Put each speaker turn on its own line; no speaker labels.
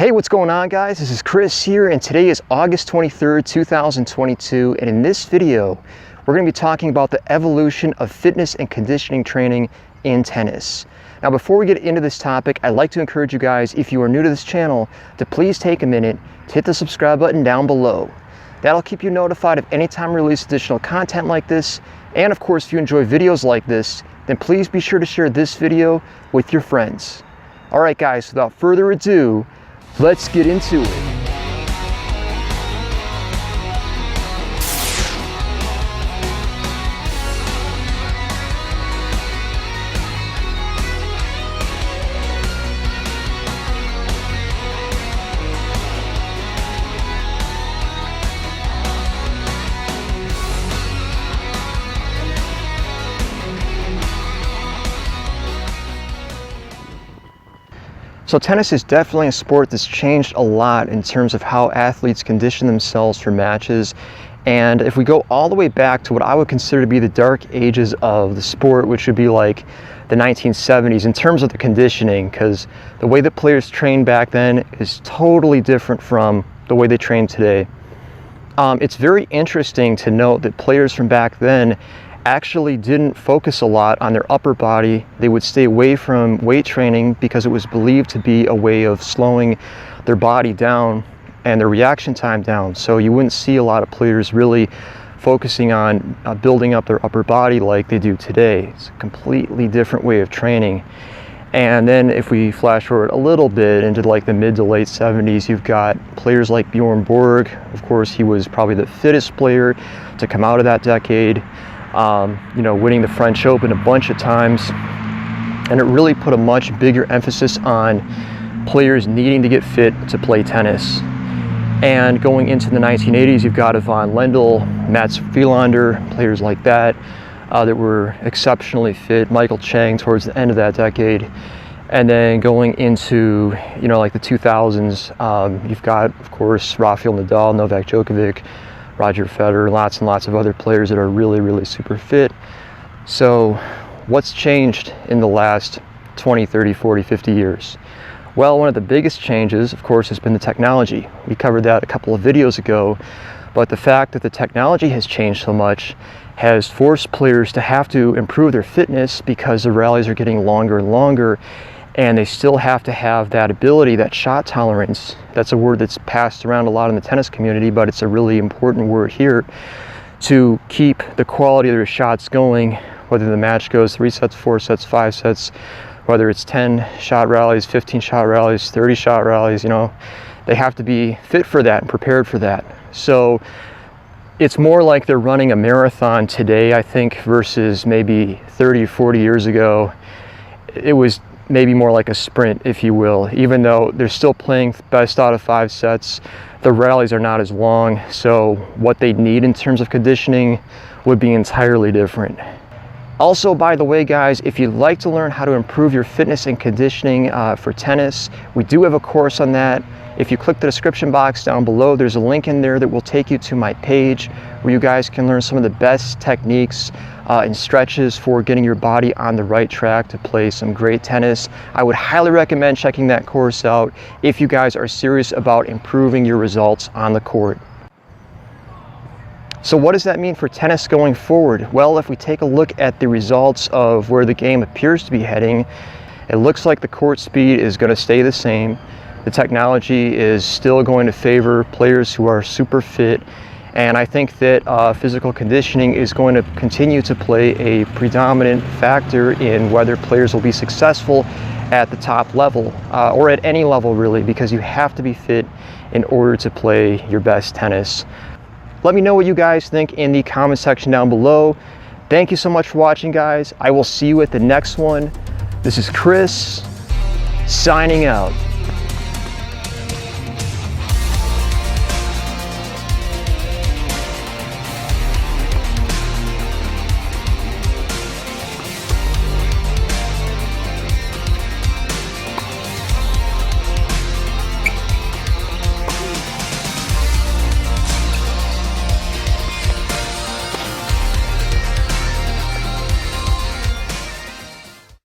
Hey, what's going on, guys? This is Chris here, and today is August 23rd, 2022, and in this video, we're going to be talking about the evolution of fitness and conditioning training in tennis. Now, before we get into this topic, I'd like to encourage you guys, if you are new to this channel, to please take a minute to hit the subscribe button down below. That'll keep you notified of any time we release additional content like this, and of course, if you enjoy videos like this, then please be sure to share this video with your friends. All right, guys, without further ado, let's get into it. So tennis is definitely a sport that's changed a lot in terms of how athletes condition themselves for matches. And if we go all the way back to what I would consider to be the dark ages of the sport, which would be like the 1970s in terms of the conditioning, because the way that players trained back then is totally different from the way they train today. It's very interesting to note that players from back then actually didn't focus a lot on their upper body. They would stay away from weight training because it was believed to be a way of slowing their body down and their reaction time down. So you wouldn't see a lot of players really focusing on building up their upper body like they do today. It's a completely different way of training. And then if we flash forward a little bit into like the mid to late 70s, you've got players like Bjorn Borg. Of course, he was probably the fittest player to come out of that decade. Winning the French Open a bunch of times, and it really put a much bigger emphasis on players needing to get fit to play tennis. And going into the 1980s, you've got Ivan Lendl, Mats Wilander, players like that that were exceptionally fit, Michael Chang towards the end of that decade. And then going into like the 2000s, you've got, of course, Rafael Nadal, Novak Djokovic, Roger Federer, lots and lots of other players that are really, really super fit. So what's changed in the last 20, 30, 40, 50 years? Well, one of the biggest changes, of course, has been the technology. We covered that a couple of videos ago, but the fact that the technology has changed so much has forced players to have to improve their fitness because the rallies are getting longer and longer, and they still have to have that ability, that shot tolerance. That's a word that's passed around a lot in the tennis community, but it's a really important word here, to keep the quality of their shots going, whether the match goes 3 sets, 4 sets, 5 sets, whether it's 10 shot rallies, 15 shot rallies, 30 shot rallies, they have to be fit for that and prepared for that. So it's more like they're running a marathon today, I think, versus maybe 30 or 40 years ago. It was maybe more like a sprint, if you will. Even though they're still playing best out of 5 sets, the rallies are not as long, so what they need in terms of conditioning would be entirely different. Also, by the way, guys, if you'd like to learn how to improve your fitness and conditioning for tennis, we do have a course on that. If you click the description box down below, there's a link in there that will take you to my page where you guys can learn some of the best techniques and stretches for getting your body on the right track to play some great tennis. I would highly recommend checking that course out if you guys are serious about improving your results on the court. So what does that mean for tennis going forward? Well, if we take a look at the results of where the game appears to be heading, it looks like the court speed is going to stay the same. The technology is still going to favor players who are super fit, and I think that physical conditioning is going to continue to play a predominant factor in whether players will be successful at the top level, or at any level really, because you have to be fit in order to play your best tennis. Let me know what you guys think in the comment section down below. Thank you so much for watching, guys. I will see you at the next one. This is Chris, signing out.